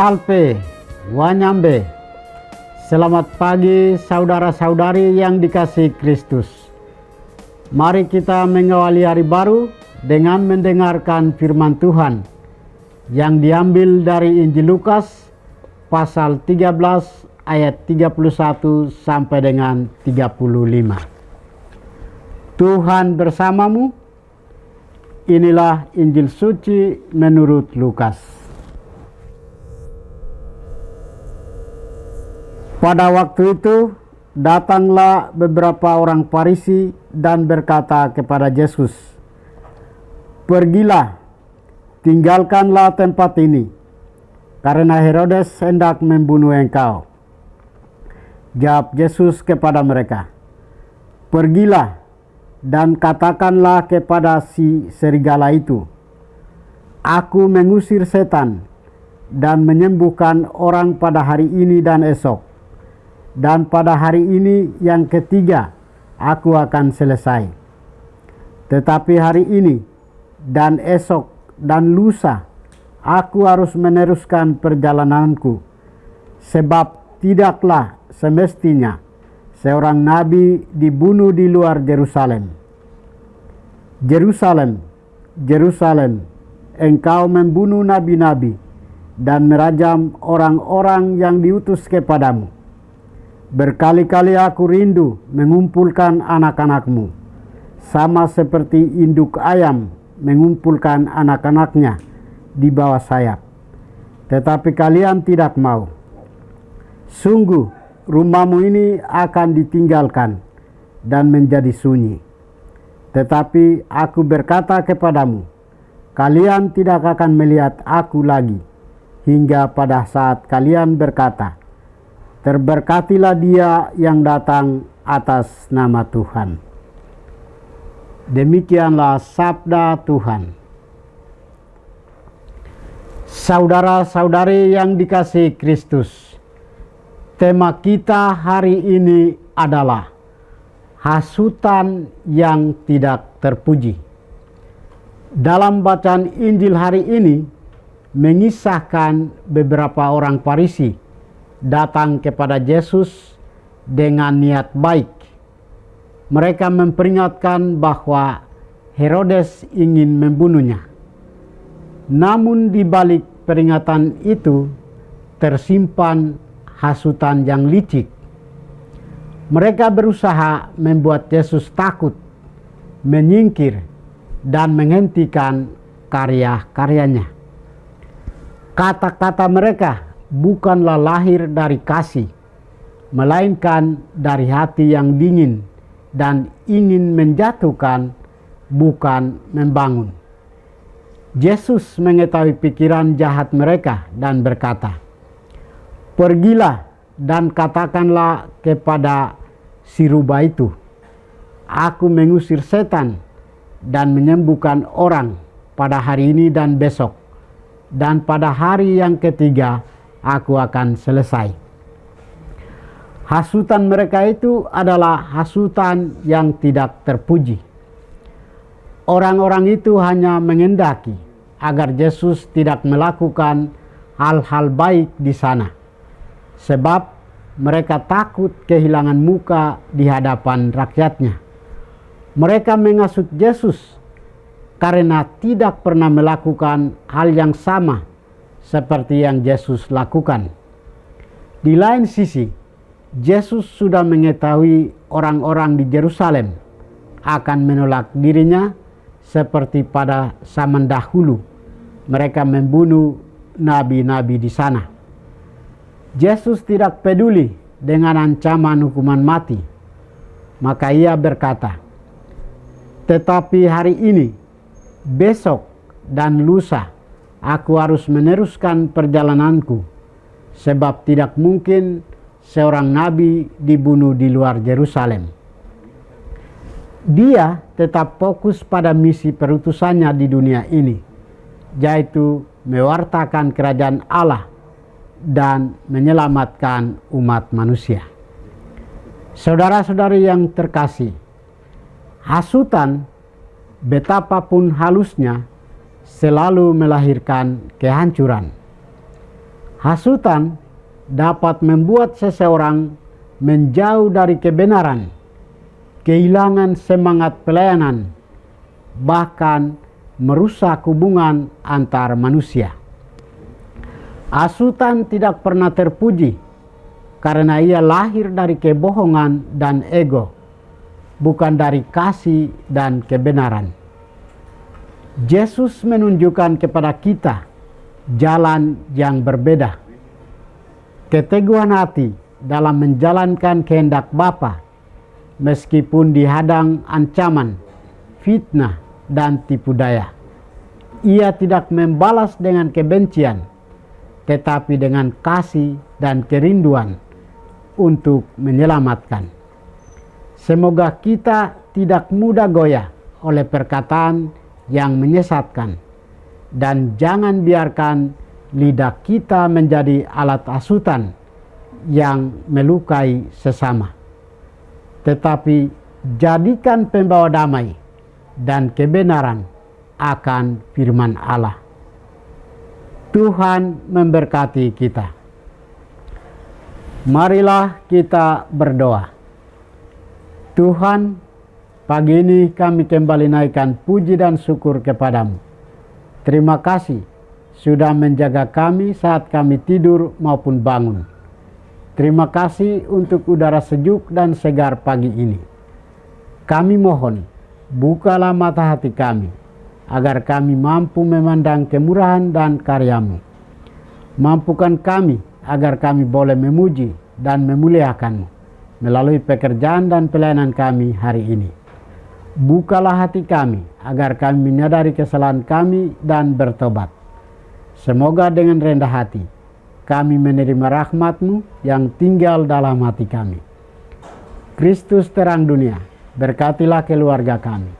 Salve, Wanyambe. Selamat pagi saudara-saudari yang dikasihi Kristus. Mari kita mengawali hari baru dengan mendengarkan firman Tuhan yang diambil dari Injil Lukas pasal 13 ayat 31 sampai dengan 35. Tuhan bersamamu. Inilah Injil suci menurut Lukas. Pada waktu itu datanglah beberapa orang Farisi dan berkata kepada Yesus, "Pergilah, tinggalkanlah tempat ini, karena Herodes hendak membunuh engkau." Jawab Yesus kepada mereka, "Pergilah dan katakanlah kepada si serigala itu, Aku mengusir setan dan menyembuhkan orang pada hari ini dan esok. Dan pada hari ini yang ketiga aku akan selesai. Tetapi hari ini dan esok dan lusa aku harus meneruskan perjalananku, sebab tidaklah semestinya seorang nabi dibunuh di luar Yerusalem. Yerusalem, Yerusalem, engkau membunuh nabi-nabi dan merajam orang-orang yang diutus kepadamu. Berkali-kali aku rindu mengumpulkan anak-anakmu, sama seperti induk ayam mengumpulkan anak-anaknya di bawah sayap. Tetapi kalian tidak mau. Sungguh rumahmu ini akan ditinggalkan dan menjadi sunyi. Tetapi aku berkata kepadamu, kalian tidak akan melihat aku lagi, hingga pada saat kalian berkata, Terberkatilah dia yang datang atas nama Tuhan." Demikianlah sabda Tuhan. Saudara-saudari yang dikasihi Kristus, tema kita hari ini adalah hasutan yang tidak terpuji. Dalam bacaan Injil hari ini mengisahkan beberapa orang Farisi datang kepada Yesus dengan niat baik. Mereka memperingatkan bahwa Herodes ingin membunuhnya. Namun di balik peringatan itu tersimpan hasutan yang licik. Mereka berusaha membuat Yesus takut, menyingkir, dan menghentikan karya-karyanya. Kata-kata mereka bukanlah lahir dari kasih, melainkan dari hati yang dingin dan ingin menjatuhkan, bukan membangun. Yesus mengetahui pikiran jahat mereka dan berkata, "Pergilah dan katakanlah kepada si rubah itu, Aku mengusir setan dan menyembuhkan orang pada hari ini dan besok, dan pada hari yang ketiga aku akan selesai." Hasutan mereka itu adalah hasutan yang tidak terpuji. Orang-orang itu hanya mengendaki agar Yesus tidak melakukan hal-hal baik di sana, sebab mereka takut kehilangan muka di hadapan rakyatnya. Mereka menghasut Yesus karena tidak pernah melakukan hal yang sama seperti yang Yesus lakukan. Di lain sisi, Yesus sudah mengetahui orang-orang di Yerusalem akan menolak dirinya seperti pada zaman dahulu mereka membunuh nabi-nabi di sana. Yesus tidak peduli dengan ancaman hukuman mati. Maka ia berkata, "Tetapi hari ini, besok, dan lusa aku harus meneruskan perjalananku, sebab tidak mungkin seorang nabi dibunuh di luar Yerusalem." Dia tetap fokus pada misi perutusannya di dunia ini, yaitu mewartakan kerajaan Allah dan menyelamatkan umat manusia. Saudara-saudari yang terkasih, hasutan betapapun halusnya selalu melahirkan kehancuran. Hasutan dapat membuat seseorang menjauh dari kebenaran, kehilangan semangat pelayanan, bahkan merusak hubungan antar manusia. Hasutan tidak pernah terpuji karena ia lahir dari kebohongan dan ego, bukan dari kasih dan kebenaran. Yesus menunjukkan kepada kita jalan yang berbeda. Keteguhan hati dalam menjalankan kehendak Bapa, meskipun dihadang ancaman, fitnah, dan tipu daya. Ia tidak membalas dengan kebencian, tetapi dengan kasih dan kerinduan untuk menyelamatkan. Semoga kita tidak mudah goyah oleh perkataan yang menyesatkan, dan jangan biarkan lidah kita menjadi alat hasutan yang melukai sesama. Tetapi jadikan pembawa damai dan kebenaran akan firman Allah. Tuhan memberkati kita. Marilah kita berdoa. Tuhan, pagi ini kami kembali naikkan puji dan syukur kepadamu. Terima kasih sudah menjaga kami saat kami tidur maupun bangun. Terima kasih untuk udara sejuk dan segar pagi ini. Kami mohon, bukalah mata hati kami, agar kami mampu memandang kemurahan dan karya-Mu. Mampukan kami agar kami boleh memuji dan memuliakan-Mu melalui pekerjaan dan pelayanan kami hari ini. Bukalah hati kami agar kami menyadari kesalahan kami dan bertobat. Semoga dengan rendah hati kami menerima rahmat-Mu yang tinggal dalam hati kami. Kristus terang dunia, berkatilah keluarga kami.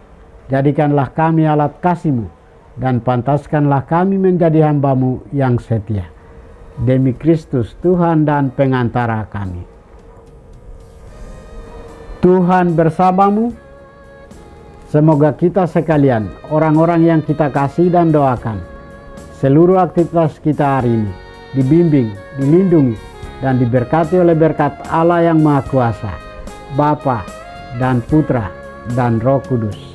Jadikanlah kami alat kasih-Mu, dan pantaskanlah kami menjadi hamba-Mu yang setia. Demi Kristus Tuhan dan pengantara kami. Tuhan bersamamu. Semoga kita sekalian, orang-orang yang kita kasih dan doakan, seluruh aktivitas kita hari ini dibimbing, dilindungi, dan diberkati oleh berkat Allah yang Maha Kuasa, Bapa dan Putra dan Roh Kudus.